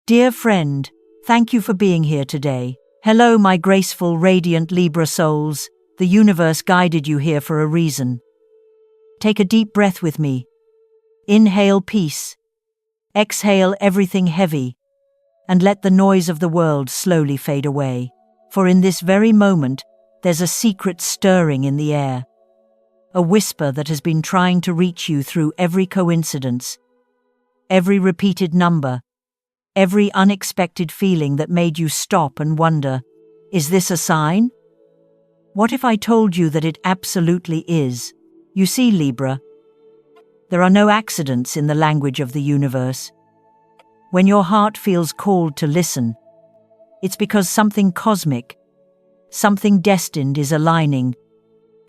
Dear friend, thank you for being here today. Hello, my graceful, radiant Libra souls. The universe guided you here for a reason. Take a deep breath with me. Inhale peace. Exhale everything heavy. And let the noise of the world slowly fade away. For in this very moment, there's a secret stirring in the air. A whisper that has been trying to reach you through every coincidence, every repeated number, every unexpected feeling that made you stop and wonder, is this a sign? What if I told you that it absolutely is? You see, Libra, there are no accidents in the language of the universe. When your heart feels called to listen, it's because something cosmic, something destined is aligning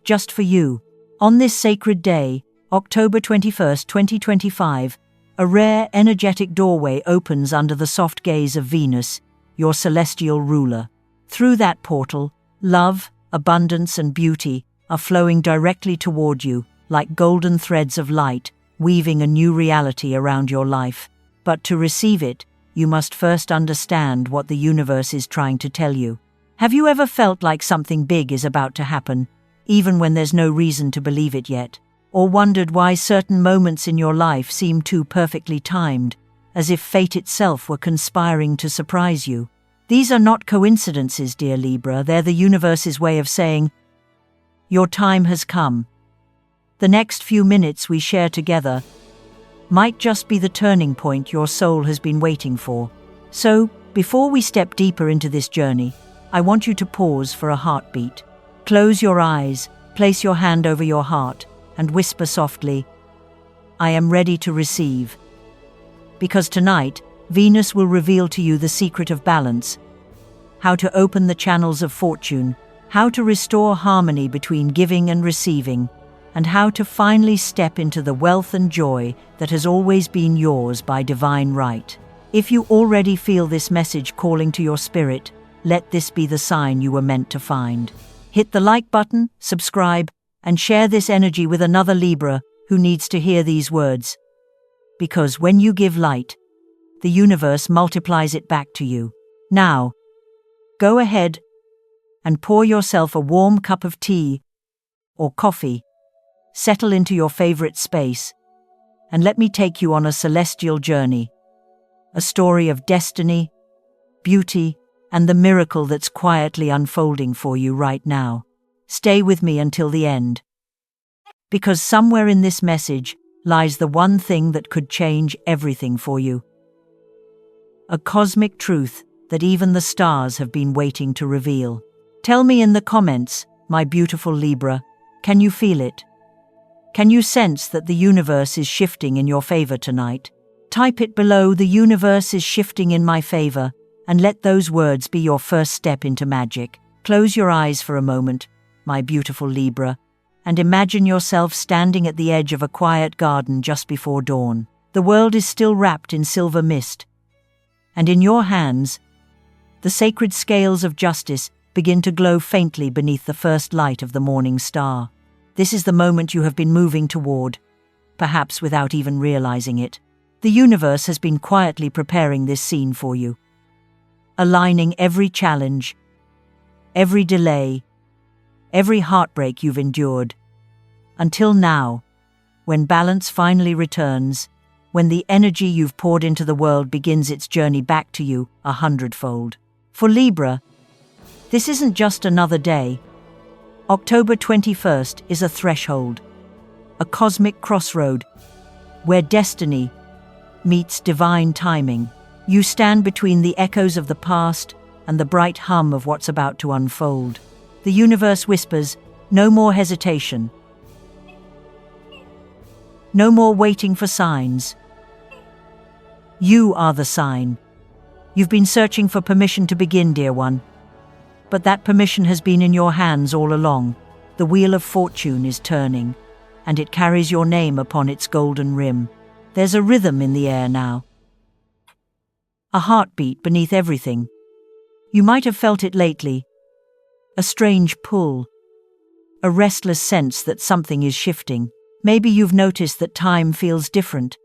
just for you. On this sacred day, October 21st, 2025, a rare, energetic doorway opens under the soft gaze of Venus, your celestial ruler. Through that portal, love, abundance, and beauty are flowing directly toward you, like golden threads of light, weaving a new reality around your life. But to receive it, you must first understand what the universe is trying to tell you. Have you ever felt like something big is about to happen, even when there's no reason to believe it yet? Or wondered why certain moments in your life seem too perfectly timed, as if fate itself were conspiring to surprise you? These are not coincidences, dear Libra. They're the universe's way of saying, your time has come. The next few minutes we share together might just be the turning point your soul has been waiting for. So, before we step deeper into this journey, I want you to pause for a heartbeat. Close your eyes, place your hand over your heart, and whisper softly, I am ready to receive. Because tonight, Venus will reveal to you the secret of balance, how to open the channels of fortune, how to restore harmony between giving and receiving, and how to finally step into the wealth and joy that has always been yours by divine right. If you already feel this message calling to your spirit, let this be the sign you were meant to find. Hit the like button, subscribe, and share this energy with another Libra who needs to hear these words. Because when you give light, the universe multiplies it back to you. Now, go ahead and pour yourself a warm cup of tea or coffee. Settle into your favorite space, and let me take you on a celestial journey. A story of destiny, beauty, and the miracle that's quietly unfolding for you right now. Stay with me until the end. Because somewhere in this message lies the one thing that could change everything for you. A cosmic truth that even the stars have been waiting to reveal. Tell me in the comments, my beautiful Libra, can you feel it? Can you sense that the universe is shifting in your favor tonight? Type it below, the universe is shifting in my favor, and let those words be your first step into magic. Close your eyes for a moment, my beautiful Libra, and imagine yourself standing at the edge of a quiet garden just before dawn. The world is still wrapped in silver mist, and in your hands, the sacred scales of justice begin to glow faintly beneath the first light of the morning star. This is the moment you have been moving toward, perhaps without even realizing it. The universe has been quietly preparing this scene for you, aligning every challenge, every delay, every heartbreak you've endured, until now, when balance finally returns, when the energy you've poured into the world begins its journey back to you 100-fold. For Libra, this isn't just another day. October 21st is a threshold, a cosmic crossroad, where destiny meets divine timing. You stand between the echoes of the past and the bright hum of what's about to unfold. The universe whispers, no more hesitation. No more waiting for signs. You are the sign. You've been searching for permission to begin, dear one. But that permission has been in your hands all along. The wheel of fortune is turning, and it carries your name upon its golden rim. There's a rhythm in the air now. A heartbeat beneath everything. You might have felt it lately. A strange pull. A restless sense that something is shifting. Maybe you've noticed that time feels different.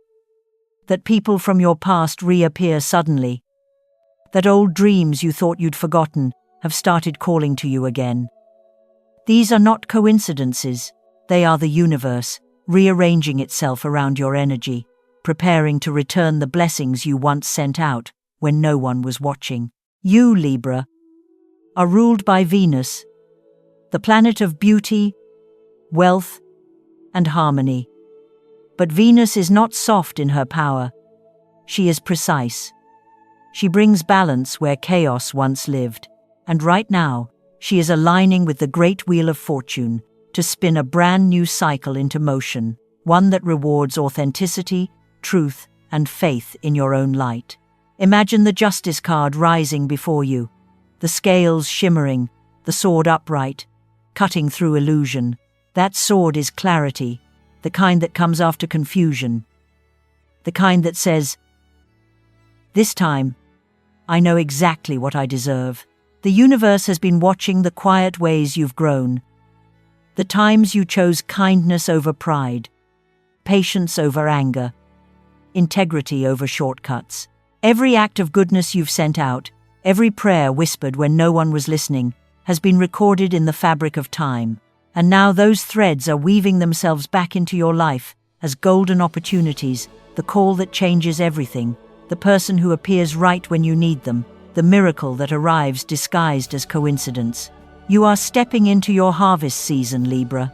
That people from your past reappear suddenly, that old dreams you thought you'd forgotten have started calling to you again. These are not coincidences, they are the universe, rearranging itself around your energy, preparing to return the blessings you once sent out when no one was watching. You, Libra, are ruled by Venus, the planet of beauty, wealth, and harmony. But Venus is not soft in her power. She is precise. She brings balance where chaos once lived, and right now, she is aligning with the great wheel of fortune to spin a brand new cycle into motion, one that rewards authenticity, truth, and faith in your own light. Imagine the Justice card rising before you, the scales shimmering, the sword upright, cutting through illusion. That sword is clarity, the kind that comes after confusion, the kind that says, "This time, I know exactly what I deserve." The universe has been watching the quiet ways you've grown, the times you chose kindness over pride, patience over anger, integrity over shortcuts. Every act of goodness you've sent out, every prayer whispered when no one was listening, has been recorded in the fabric of time. And now those threads are weaving themselves back into your life as golden opportunities, the call that changes everything, the person who appears right when you need them, the miracle that arrives disguised as coincidence. You are stepping into your harvest season, Libra.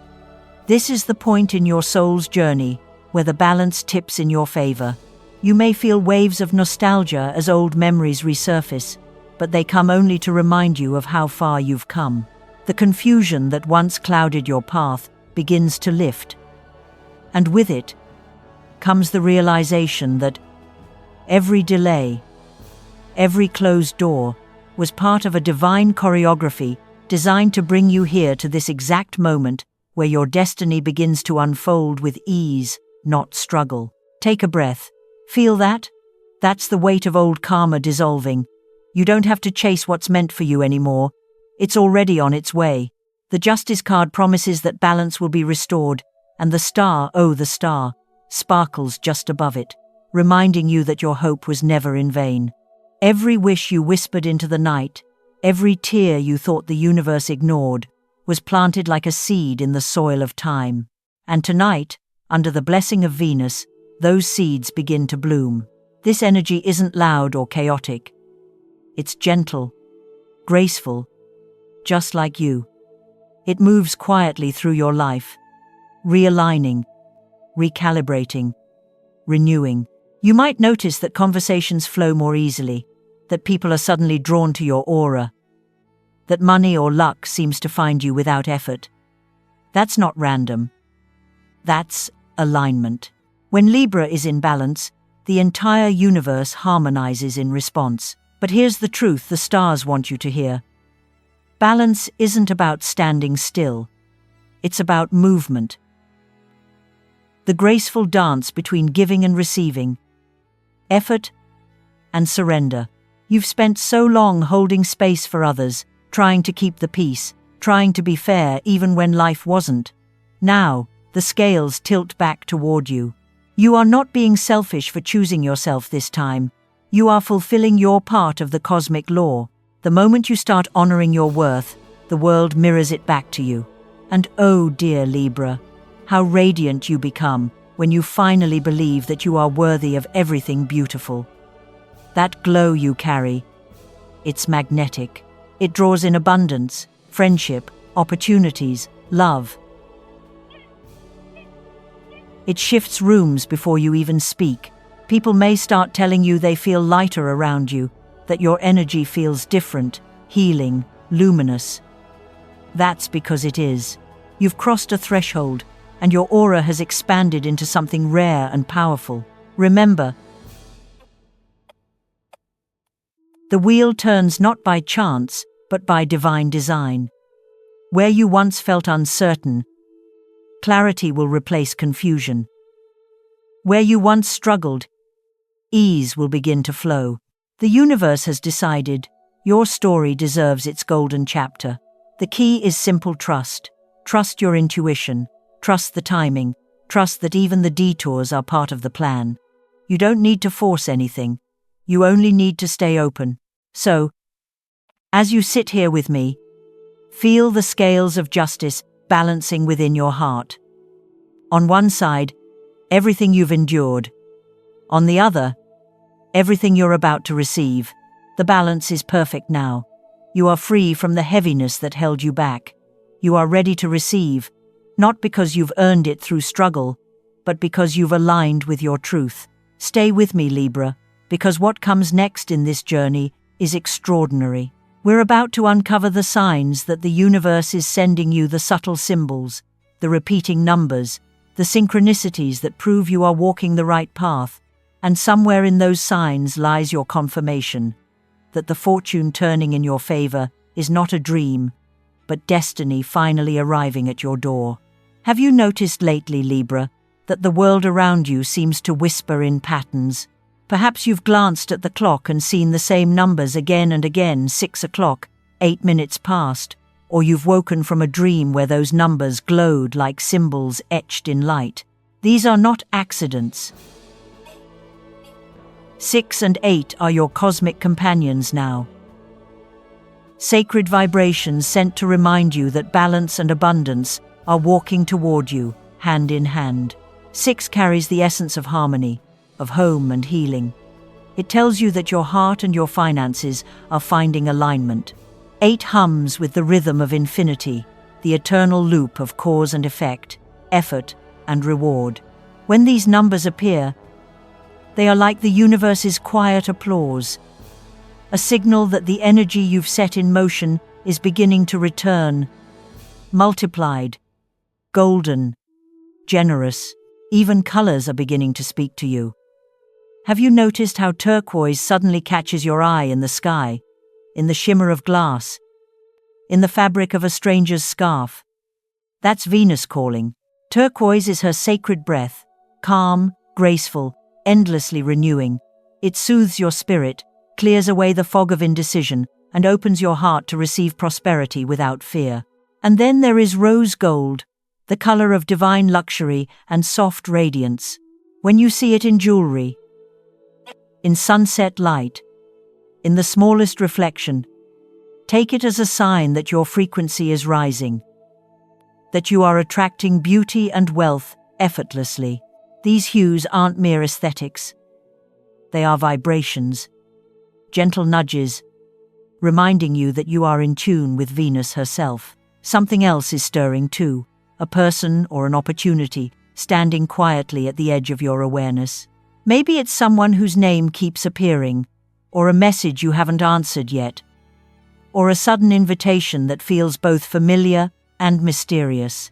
This is the point in your soul's journey where the balance tips in your favor. You may feel waves of nostalgia as old memories resurface, but they come only to remind you of how far you've come. The confusion that once clouded your path begins to lift. And with it comes the realization that every delay, every closed door, was part of a divine choreography designed to bring you here to this exact moment where your destiny begins to unfold with ease, not struggle. Take a breath. Feel that? That's the weight of old karma dissolving. You don't have to chase what's meant for you anymore. It's already on its way. The Justice card promises that balance will be restored, and the star, oh the star, sparkles just above it, reminding you that your hope was never in vain. Every wish you whispered into the night, every tear you thought the universe ignored, was planted like a seed in the soil of time. And tonight, under the blessing of Venus, those seeds begin to bloom. This energy isn't loud or chaotic. It's gentle, graceful, just like you. It moves quietly through your life, realigning, recalibrating, renewing. You might notice that conversations flow more easily, that people are suddenly drawn to your aura, that money or luck seems to find you without effort. That's not random. That's alignment. When Libra is in balance, the entire universe harmonizes in response. But here's the truth the stars want you to hear. Balance isn't about standing still. It's about movement. The graceful dance between giving and receiving, effort and surrender. You've spent so long holding space for others, trying to keep the peace, trying to be fair even when life wasn't. Now, the scales tilt back toward you. You are not being selfish for choosing yourself this time. You are fulfilling your part of the cosmic law. The moment you start honoring your worth, the world mirrors it back to you. And oh dear Libra, how radiant you become when you finally believe that you are worthy of everything beautiful. That glow you carry, it's magnetic. It draws in abundance, friendship, opportunities, love. It shifts rooms before you even speak. People may start telling you they feel lighter around you, that your energy feels different, healing, luminous. That's because it is. You've crossed a threshold, and your aura has expanded into something rare and powerful. Remember, the wheel turns not by chance, but by divine design. Where you once felt uncertain, clarity will replace confusion. Where you once struggled, ease will begin to flow. The universe has decided your story deserves its golden chapter. The key is simple trust. Trust your intuition. Trust the timing. Trust that even the detours are part of the plan. You don't need to force anything. You only need to stay open. So, as you sit here with me, feel the scales of justice balancing within your heart. On one side, everything you've endured. On the other, everything you're about to receive. The balance is perfect now. You are free from the heaviness that held you back. You are ready to receive, not because you've earned it through struggle, but because you've aligned with your truth. Stay with me, Libra, because what comes next in this journey is extraordinary. We're about to uncover the signs that the universe is sending you, the subtle symbols, the repeating numbers, the synchronicities that prove you are walking the right path, and somewhere in those signs lies your confirmation that the fortune turning in your favor is not a dream, but destiny finally arriving at your door. Have you noticed lately, Libra, that the world around you seems to whisper in patterns? Perhaps you've glanced at the clock and seen the same numbers again and again, 6 o'clock, 8 minutes past, or you've woken from a dream where those numbers glowed like symbols etched in light. These are not accidents. 6 and 8 are your cosmic companions now. Sacred vibrations sent to remind you that balance and abundance are walking toward you, hand in hand. 6 carries the essence of harmony, of home and healing. It tells you that your heart and your finances are finding alignment. 8 hums with the rhythm of infinity, the eternal loop of cause and effect, effort and reward. When these numbers appear, they are like the universe's quiet applause, a signal that the energy you've set in motion is beginning to return, multiplied, golden, generous. Even colors are beginning to speak to you. Have you noticed how turquoise suddenly catches your eye in the sky, in the shimmer of glass, in the fabric of a stranger's scarf? That's Venus calling. Turquoise is her sacred breath, calm, graceful, endlessly renewing. It soothes your spirit, clears away the fog of indecision, and opens your heart to receive prosperity without fear. And then there is rose gold, the color of divine luxury and soft radiance. When you see it in jewelry, in sunset light, in the smallest reflection, take it as a sign that your frequency is rising, that you are attracting beauty and wealth effortlessly. These hues aren't mere aesthetics. They are vibrations, gentle nudges, reminding you that you are in tune with Venus herself. Something else is stirring too. A person or an opportunity standing quietly at the edge of your awareness. Maybe it's someone whose name keeps appearing, or a message you haven't answered yet, or a sudden invitation that feels both familiar and mysterious.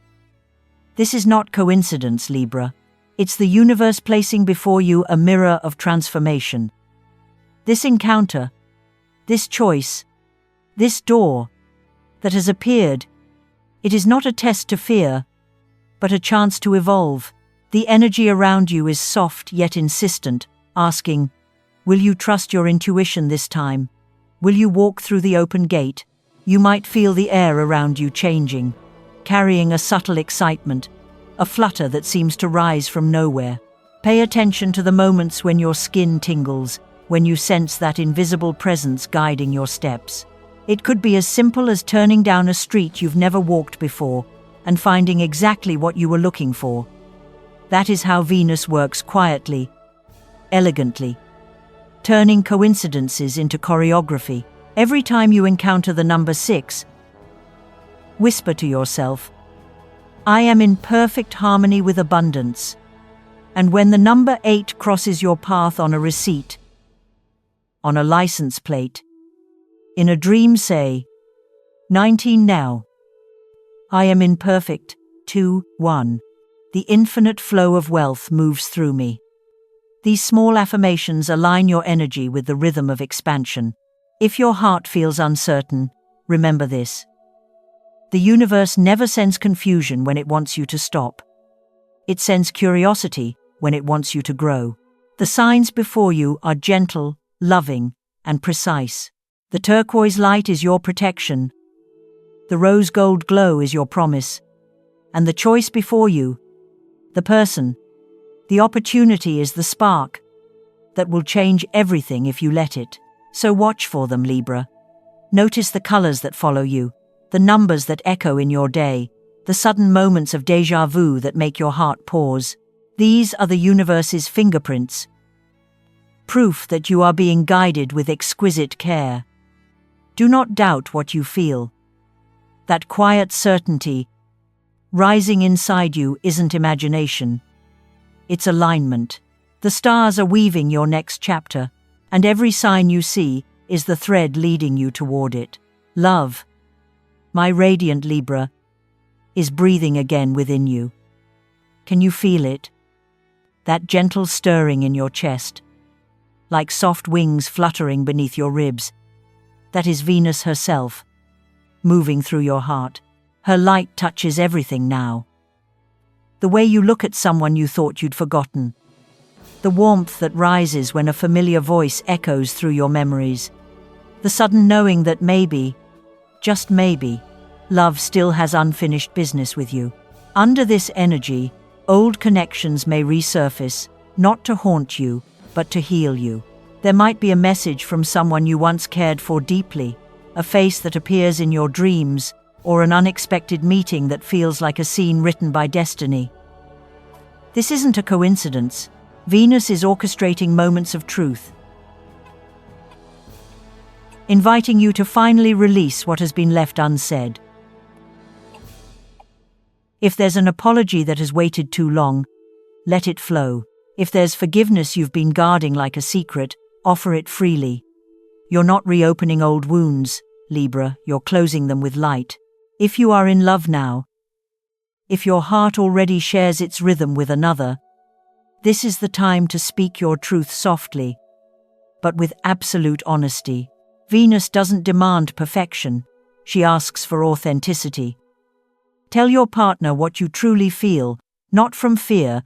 This is not coincidence, Libra. It's the universe placing before you a mirror of transformation. This encounter, this choice, this door that has appeared, it is not a test to fear, but a chance to evolve. The energy around you is soft yet insistent, asking, will you trust your intuition this time? Will you walk through the open gate? You might feel the air around you changing, carrying a subtle excitement, a flutter that seems to rise from nowhere. Pay attention to the moments when your skin tingles, when you sense that invisible presence guiding your steps. It could be as simple as turning down a street you've never walked before and finding exactly what you were looking for. That is how Venus works, quietly, elegantly, turning coincidences into choreography. Every time you encounter the number 6, whisper to yourself, I am in perfect harmony with abundance. And when the number 8 crosses your path on a receipt, on a license plate, in a dream, say, 19 now. I am in perfect, 2, 1. The infinite flow of wealth moves through me. These small affirmations align your energy with the rhythm of expansion. If your heart feels uncertain, remember this. The universe never sends confusion when it wants you to stop. It sends curiosity when it wants you to grow. The signs before you are gentle, loving, and precise. The turquoise light is your protection. The rose gold glow is your promise. And the choice before you, the person, the opportunity is the spark that will change everything if you let it. So watch for them, Libra. Notice the colors that follow you, the numbers that echo in your day, the sudden moments of déjà vu that make your heart pause. These are the universe's fingerprints, proof that you are being guided with exquisite care. Do not doubt what you feel. That quiet certainty rising inside you isn't imagination. It's alignment. The stars are weaving your next chapter, and every sign you see is the thread leading you toward it. Love, my radiant Libra, is breathing again within you. Can you feel it? That gentle stirring in your chest, like soft wings fluttering beneath your ribs. That is Venus herself, moving through your heart. Her light touches everything now. The way you look at someone you thought you'd forgotten. The warmth that rises when a familiar voice echoes through your memories. The sudden knowing that maybe, just maybe, love still has unfinished business with you. Under this energy, old connections may resurface, not to haunt you, but to heal you. There might be a message from someone you once cared for deeply, a face that appears in your dreams, or an unexpected meeting that feels like a scene written by destiny. This isn't a coincidence. Venus is orchestrating moments of truth, inviting you to finally release what has been left unsaid. If there's an apology that has waited too long, let it flow. If there's forgiveness you've been guarding like a secret, offer it freely. You're not reopening old wounds, Libra, you're closing them with light. If you are in love now, if your heart already shares its rhythm with another, this is the time to speak your truth softly, but with absolute honesty. Venus doesn't demand perfection, she asks for authenticity. Tell your partner what you truly feel, not from fear,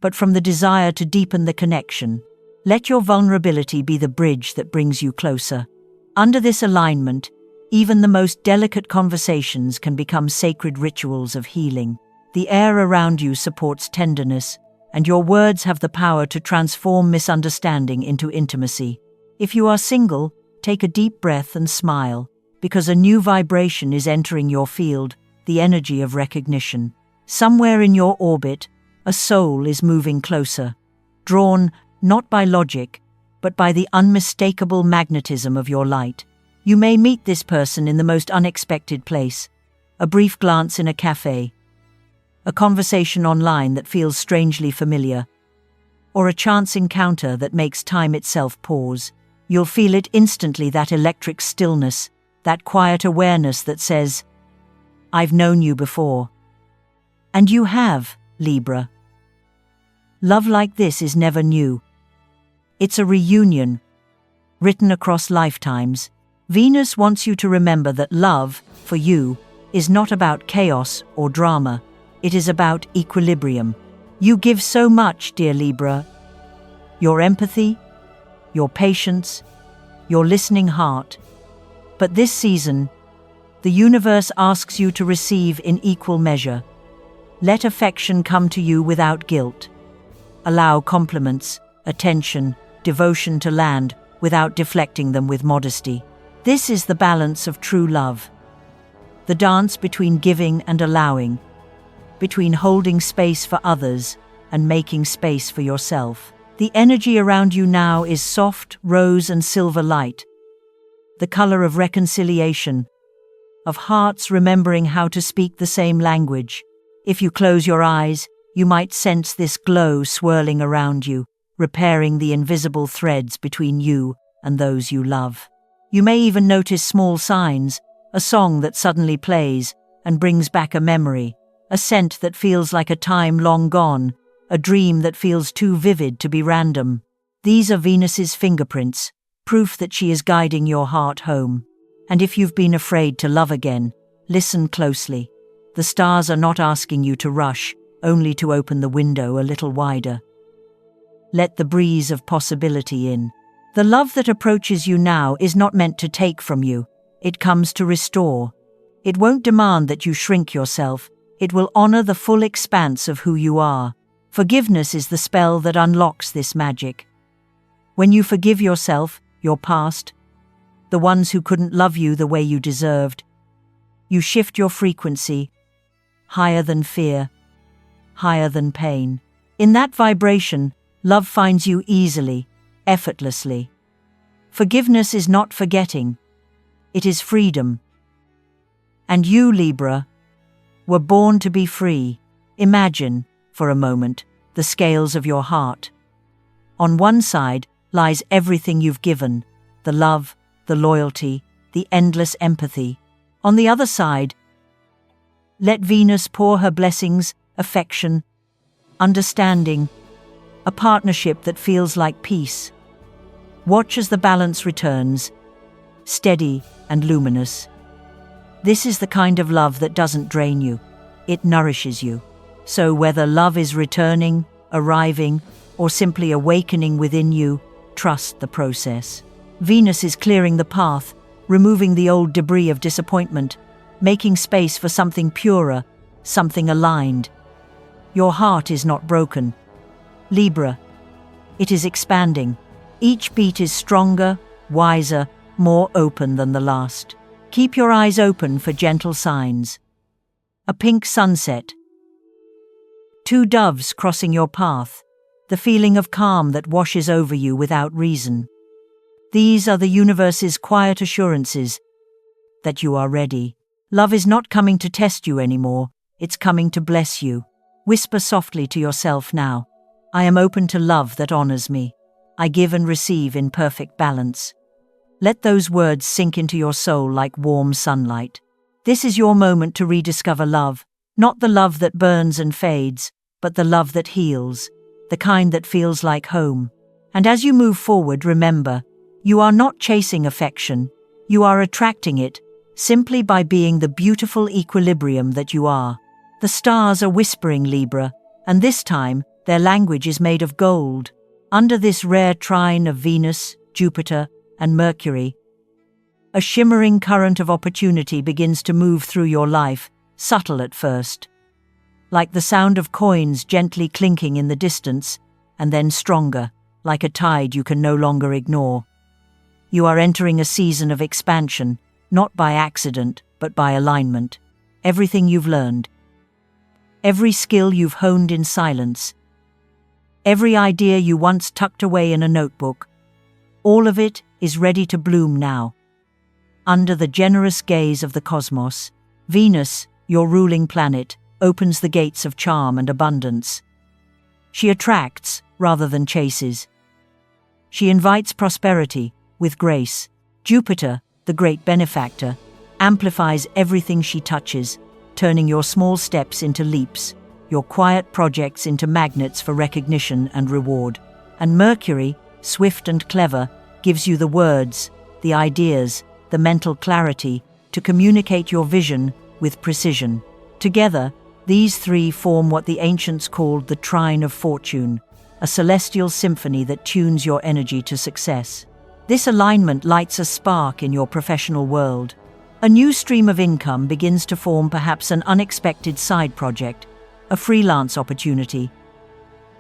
but from the desire to deepen the connection. Let your vulnerability be the bridge that brings you closer. Under this alignment, even the most delicate conversations can become sacred rituals of healing. The air around you supports tenderness, and your words have the power to transform misunderstanding into intimacy. If you are single, take a deep breath and smile, because a new vibration is entering your field, the energy of recognition. Somewhere in your orbit, a soul is moving closer, drawn not by logic, but by the unmistakable magnetism of your light. You may meet this person in the most unexpected place, a brief glance in a cafe, a conversation online that feels strangely familiar, or a chance encounter that makes time itself pause. You'll feel it instantly, that electric stillness, that quiet awareness that says, I've known you before. And you have, Libra. Love like this is never new. It's a reunion, written across lifetimes. Venus wants you to remember that love, for you, is not about chaos or drama. It is about equilibrium. You give so much, dear Libra. Your empathy, your patience, your listening heart. But this season, the universe asks you to receive in equal measure. Let affection come to you without guilt. Allow compliments, attention, devotion to land without deflecting them with modesty. This is the balance of true love. The dance between giving and allowing, between holding space for others and making space for yourself. The energy around you now is soft rose and silver light, the color of reconciliation, of hearts remembering how to speak the same language. If you close your eyes, you might sense this glow swirling around you, repairing the invisible threads between you and those you love. You may even notice small signs, a song that suddenly plays and brings back a memory, a scent that feels like a time long gone, a dream that feels too vivid to be random. These are Venus's fingerprints, proof that she is guiding your heart home. And if you've been afraid to love again, listen closely. The stars are not asking you to rush, only to open the window a little wider. Let the breeze of possibility in. The love that approaches you now is not meant to take from you. It comes to restore. It won't demand that you shrink yourself. It will honor the full expanse of who you are. Forgiveness is the spell that unlocks this magic. When you forgive yourself, your past, the ones who couldn't love you the way you deserved. You shift your frequency, higher than fear, higher than pain. In that vibration, love finds you easily, effortlessly. Forgiveness is not forgetting, it is freedom. And you, Libra, were born to be free. Imagine, for a moment, the scales of your heart. On one side lies everything you've given, the love, the loyalty, the endless empathy. On the other side, let Venus pour her blessings, affection, understanding, a partnership that feels like peace. Watch as the balance returns, steady and luminous. This is the kind of love that doesn't drain you, it nourishes you. So whether love is returning, arriving, or simply awakening within you, trust the process. Venus is clearing the path, removing the old debris of disappointment, making space for something purer, something aligned. Your heart is not broken, Libra. It is expanding. Each beat is stronger, wiser, more open than the last. Keep your eyes open for gentle signs. A pink sunset. 2 doves crossing your path. The feeling of calm that washes over you without reason. These are the universe's quiet assurances that you are ready. Love is not coming to test you anymore, it's coming to bless you. Whisper softly to yourself now, I am open to love that honors me. I give and receive in perfect balance. Let those words sink into your soul like warm sunlight. This is your moment to rediscover love, not the love that burns and fades, but the love that heals, the kind that feels like home. And as you move forward, remember, you are not chasing affection, you are attracting it, simply by being the beautiful equilibrium that you are. The stars are whispering, Libra, and this time their language is made of gold. Under this rare trine of Venus, Jupiter, and Mercury, a shimmering current of opportunity begins to move through your life, subtle at first, like the sound of coins gently clinking in the distance, and then stronger, like a tide you can no longer ignore. You are entering a season of expansion, not by accident, but by alignment. Everything you've learned, every skill you've honed in silence, every idea you once tucked away in a notebook, all of it is ready to bloom now. Under the generous gaze of the cosmos, Venus, your ruling planet, opens the gates of charm and abundance. She attracts rather than chases. She invites prosperity with grace. Jupiter, the great benefactor, amplifies everything she touches, turning your small steps into leaps, your quiet projects into magnets for recognition and reward. And Mercury, swift and clever, gives you the words, the ideas, the mental clarity to communicate your vision with precision. Together, these 3 form what the ancients called the Trine of Fortune, a celestial symphony that tunes your energy to success. This alignment lights a spark in your professional world. A new stream of income begins to form, perhaps an unexpected side project, a freelance opportunity,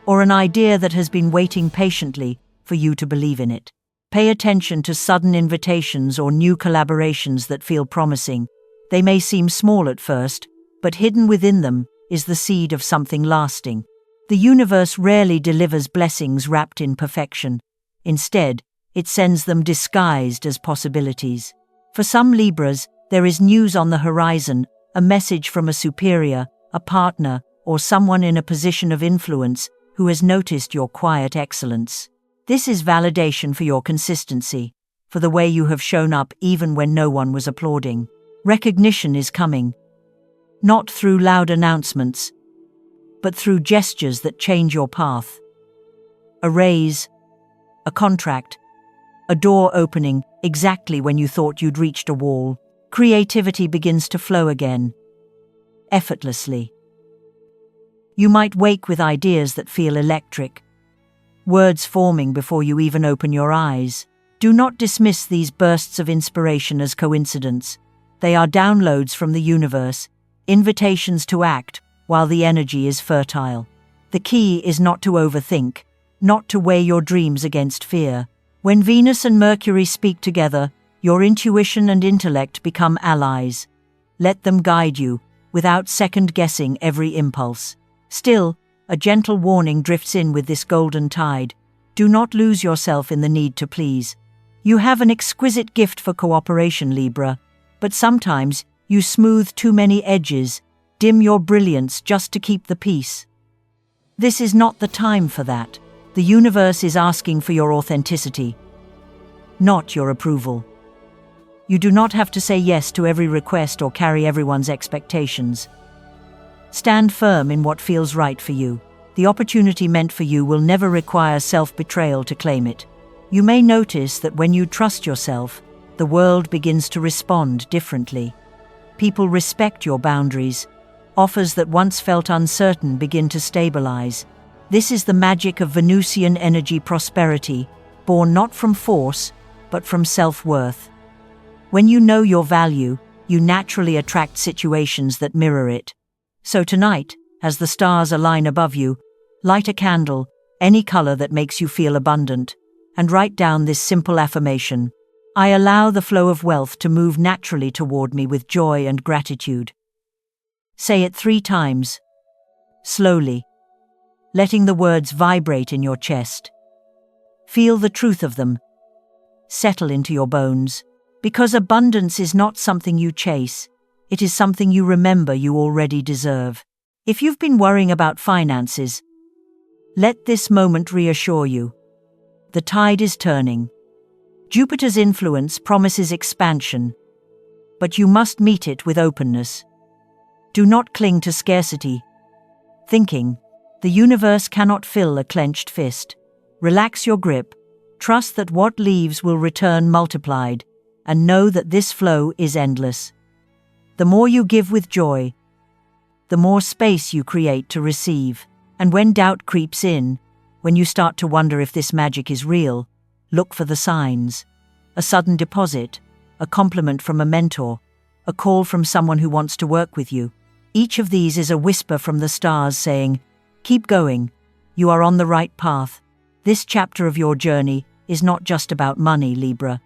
or an idea that has been waiting patiently for you to believe in it. Pay attention to sudden invitations or new collaborations that feel promising. They may seem small at first, but hidden within them is the seed of something lasting. The universe rarely delivers blessings wrapped in perfection. Instead, it sends them disguised as possibilities. For some Libras, there is news on the horizon, a message from a superior, a partner, or someone in a position of influence who has noticed your quiet excellence. This is validation for your consistency, for the way you have shown up even when no one was applauding. Recognition is coming, not through loud announcements, but through gestures that change your path. A raise, a contract, a door opening exactly when you thought you'd reached a wall. Creativity begins to flow again, effortlessly. You might wake with ideas that feel electric, words forming before you even open your eyes. Do not dismiss these bursts of inspiration as coincidence. They are downloads from the universe, invitations to act while the energy is fertile. The key is not to overthink, not to weigh your dreams against fear. When Venus and Mercury speak together, Your intuition and intellect become allies. Let them guide you, without second-guessing every impulse. Still, a gentle warning drifts in with this golden tide. Do not lose yourself in the need to please. You have an exquisite gift for cooperation, Libra, but sometimes you smooth too many edges, dim your brilliance just to keep the peace. This is not the time for that. The universe is asking for your authenticity, not your approval. You do not have to say yes to every request or carry everyone's expectations. Stand firm in what feels right for you. The opportunity meant for you will never require self-betrayal to claim it. You may notice that when you trust yourself, the world begins to respond differently. People respect your boundaries. Offers that once felt uncertain begin to stabilize. This is the magic of Venusian energy prosperity, born not from force, but from self-worth. When you know your value, you naturally attract situations that mirror it. So tonight, as the stars align above you, light a candle, any color that makes you feel abundant, and write down this simple affirmation. I allow the flow of wealth to move naturally toward me with joy and gratitude. Say it 3 times, slowly, letting the words vibrate in your chest. Feel the truth of them. Settle into your bones. Because abundance is not something you chase, it is something you remember you already deserve. If you've been worrying about finances, let this moment reassure you. The tide is turning. Jupiter's influence promises expansion, but you must meet it with openness. Do not cling to scarcity, thinking, the universe cannot fill a clenched fist. Relax your grip, trust that what leaves will return multiplied, and know that this flow is endless. The more you give with joy, the more space you create to receive. And when doubt creeps in, when you start to wonder if this magic is real, look for the signs. A sudden deposit, a compliment from a mentor, a call from someone who wants to work with you. Each of these is a whisper from the stars saying, keep going, you are on the right path. This chapter of your journey is not just about money, Libra.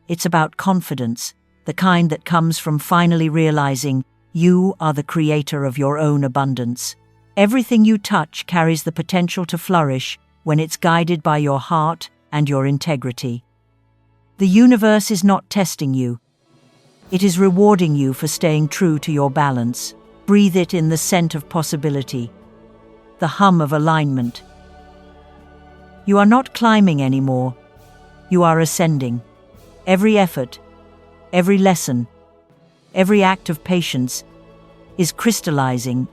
It's about confidence, the kind that comes from finally realizing you are the creator of your own abundance. Everything you touch carries the potential to flourish when it's guided by your heart and your integrity. The universe is not testing you. It is rewarding you for staying true to your balance. Breathe it in the scent of possibility, the hum of alignment. You are not climbing anymore. You are ascending. Every effort, every lesson, every act of patience is crystallizing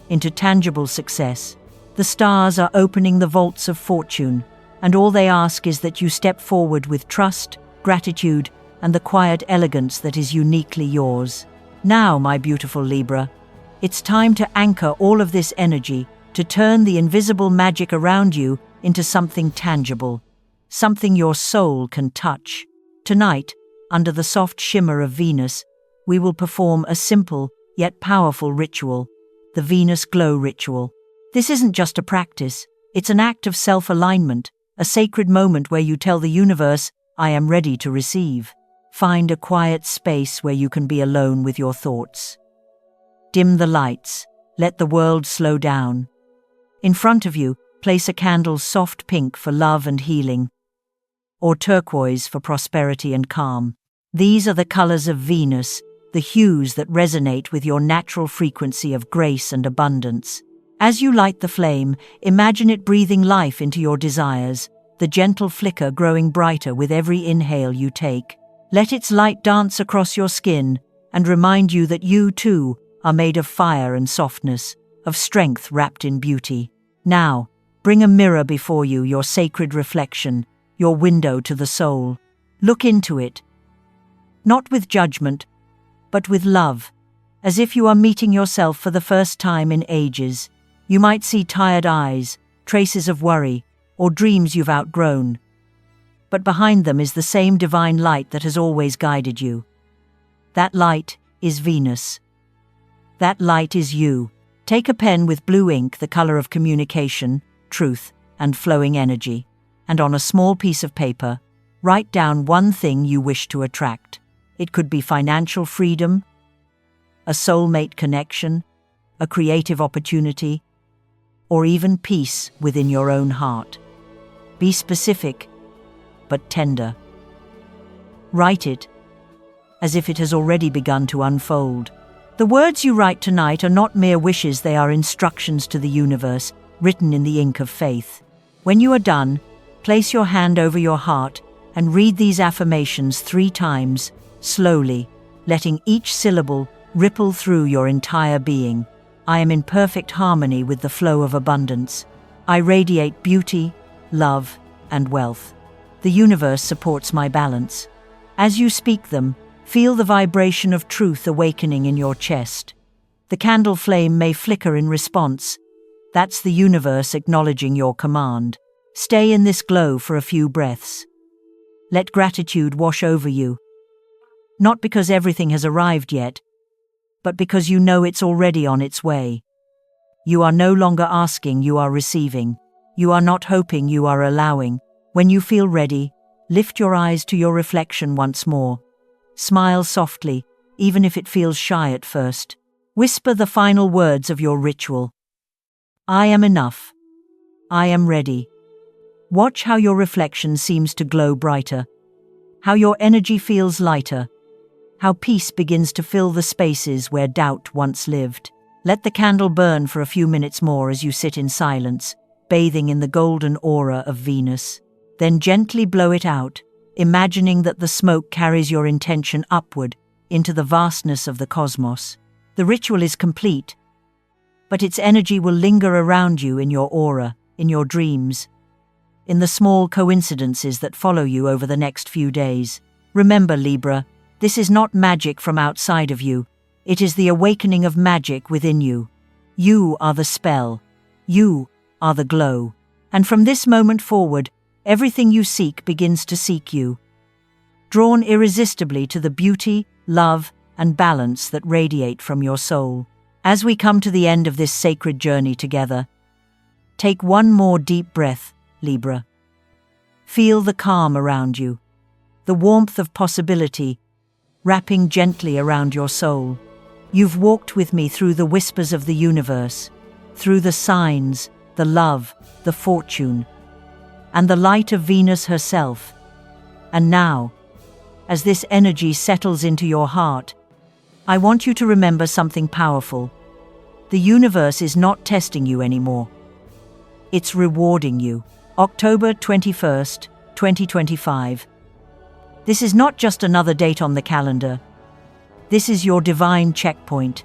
into tangible success. The stars are opening the vaults of fortune, and all they ask is that you step forward with trust, gratitude, and the quiet elegance that is uniquely yours. Now, my beautiful Libra, it's time to anchor all of this energy, to turn the invisible magic around you into something tangible, something your soul can touch. Tonight, under the soft shimmer of Venus, we will perform a simple yet powerful ritual, the Venus Glow Ritual. This isn't just a practice, it's an act of self-alignment, a sacred moment where you tell the universe, I am ready to receive. Find a quiet space where you can be alone with your thoughts. Dim the lights, let the world slow down. In front of you, place a candle's soft pink for love and healing, or turquoise for prosperity and calm. These are the colors of Venus, the hues that resonate with your natural frequency of grace and abundance. As you light the flame, imagine it breathing life into your desires, the gentle flicker growing brighter with every inhale you take. Let its light dance across your skin and remind you that you, too, are made of fire and softness, of strength wrapped in beauty. Now, bring a mirror before you, your sacred reflection, your window to the soul. Look into it, not with judgment, but with love, as if you are meeting yourself for the first time in ages. You might see tired eyes, traces of worry, or dreams you've outgrown. But behind them is the same divine light that has always guided you. That light is Venus. That light is you. Take a pen with blue ink, the color of communication, truth, and flowing energy, and on a small piece of paper, Write down one thing you wish to attract. It could be financial freedom, a soulmate connection, a creative opportunity, or even peace within your own heart. Be specific, but tender. Write it as if it has already begun to unfold. The words you write tonight are not mere wishes, they are instructions to the universe, written in the ink of faith. When you are done, place your hand over your heart and read these affirmations 3 times, slowly, letting each syllable ripple through your entire being. I am in perfect harmony with the flow of abundance. I radiate beauty, love, and wealth. The universe supports my balance. As you speak them, feel the vibration of truth awakening in your chest. The candle flame may flicker in response. That's the universe acknowledging your command. Stay in this glow for a few breaths. Let gratitude wash over you. Not because everything has arrived yet, but because you know it's already on its way. You are no longer asking, you are receiving. You are not hoping, you are allowing. When you feel ready, lift your eyes to your reflection once more. Smile softly, even if it feels shy at first. Whisper the final words of your ritual. I am enough. I am ready. Watch how your reflection seems to glow brighter, how your energy feels lighter, how peace begins to fill the spaces where doubt once lived. Let the candle burn for a few minutes more as you sit in silence, bathing in the golden aura of Venus. Then gently blow it out, imagining that the smoke carries your intention upward into the vastness of the cosmos. The ritual is complete, but its energy will linger around you in your aura, in your dreams, in the small coincidences that follow you over the next few days. Remember, Libra, this is not magic from outside of you. It is the awakening of magic within you. You are the spell. You are the glow. And from this moment forward, everything you seek begins to seek you. Drawn irresistibly to the beauty, love, and balance that radiate from your soul. As we come to the end of this sacred journey together, take one more deep breath, Libra. Feel the calm around you, the warmth of possibility wrapping gently around your soul. You've walked with me through the whispers of the universe, through the signs, the love, the fortune, and the light of Venus herself. And now, as this energy settles into your heart, I want you to remember something powerful. The universe is not testing you anymore. It's rewarding you. October 21st, 2025. This is not just another date on the calendar. This is your divine checkpoint.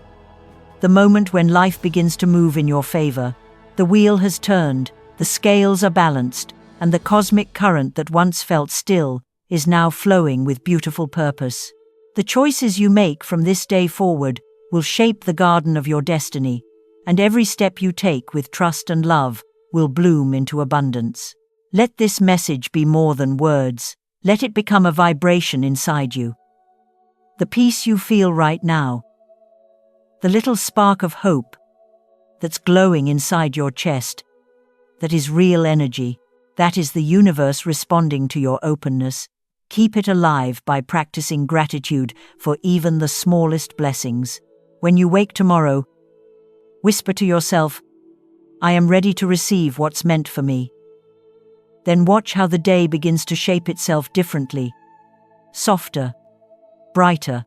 The moment when life begins to move in your favor. The wheel has turned, the scales are balanced, and the cosmic current that once felt still is now flowing with beautiful purpose. The choices you make from this day forward will shape the garden of your destiny, and every step you take with trust and love will bloom into abundance. Let this message be more than words. Let it become a vibration inside you. The peace you feel right now, the little spark of hope that's glowing inside your chest, that is real energy. That is the universe responding to your openness. Keep it alive by practicing gratitude for even the smallest blessings. When you wake tomorrow, whisper to yourself, I am ready to receive what's meant for me. Then watch how the day begins to shape itself differently, softer, brighter,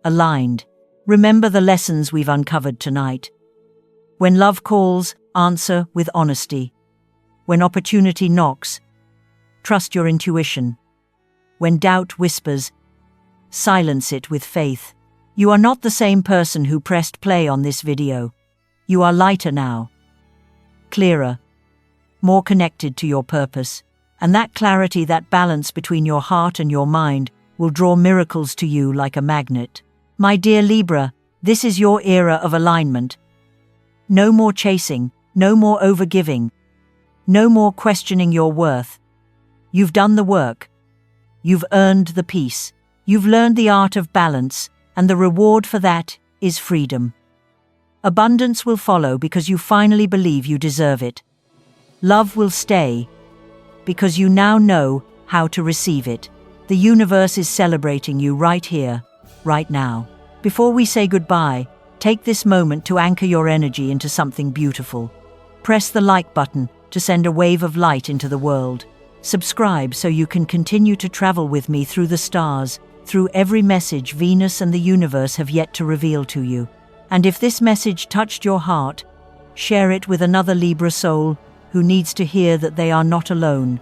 aligned. Remember the lessons we've uncovered tonight. When love calls, answer with honesty. When opportunity knocks, trust your intuition. When doubt whispers, silence it with faith. You are not the same person who pressed play on this video. You are lighter now, clearer, more connected to your purpose. And that clarity, that balance between your heart and your mind will draw miracles to you like a magnet. My dear Libra, this is your era of alignment. No more chasing, no more overgiving, no more questioning your worth. You've done the work. You've earned the peace. You've learned the art of balance, and the reward for that is freedom. Abundance will follow because you finally believe you deserve it. Love will stay because you now know how to receive it. The universe is celebrating you right here, right now. Before we say goodbye, take this moment to anchor your energy into something beautiful. Press the like button to send a wave of light into the world. Subscribe so you can continue to travel with me through the stars, through every message Venus and the universe have yet to reveal to you. And if this message touched your heart, share it with another Libra soul who needs to hear that they are not alone,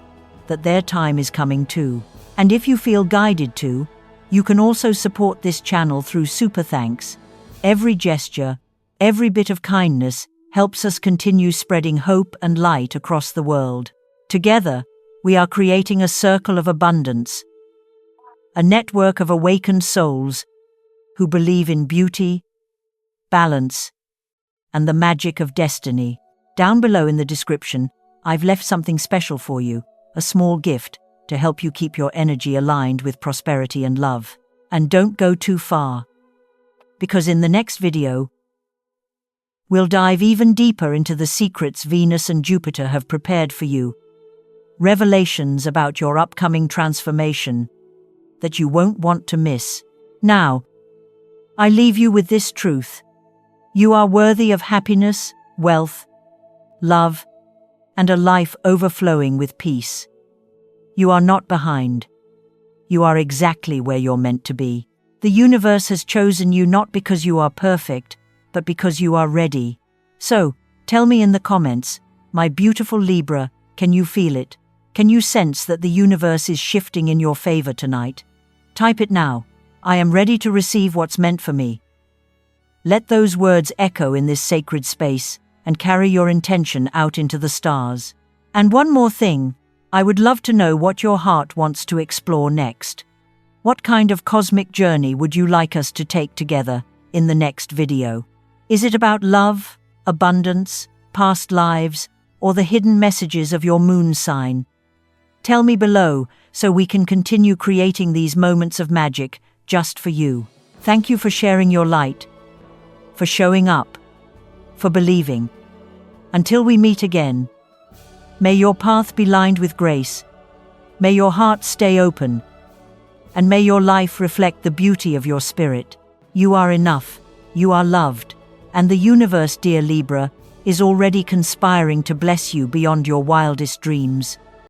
that their time is coming too. And if you feel guided to, you can also support this channel through super thanks. Every gesture, every bit of kindness helps us continue spreading hope and light across the world. Together, we are creating a circle of abundance, a network of awakened souls who believe in beauty, balance, and the magic of destiny. Down below in the description, I've left something special for you, a small gift to help you keep your energy aligned with prosperity and love. And don't go too far, because in the next video, we'll dive even deeper into the secrets Venus and Jupiter have prepared for you. Revelations about your upcoming transformation that you won't want to miss. Now, I leave you with this truth. You are worthy of happiness, wealth, love, and a life overflowing with peace. You are not behind. You are exactly where you're meant to be. The universe has chosen you not because you are perfect, but because you are ready. So, tell me in the comments, my beautiful Libra, can you feel it? Can you sense that the universe is shifting in your favor tonight? Type it now. I am ready to receive what's meant for me. Let those words echo in this sacred space and carry your intention out into the stars. And one more thing, I would love to know what your heart wants to explore next. What kind of cosmic journey would you like us to take together in the next video? Is it about love, abundance, past lives, or the hidden messages of your moon sign? Tell me below so we can continue creating these moments of magic just for you. Thank you for sharing your light, for showing up, for believing. Until we meet again, may your path be lined with grace, may your heart stay open, and may your life reflect the beauty of your spirit. You are enough, you are loved, and the universe, dear Libra, is already conspiring to bless you beyond your wildest dreams.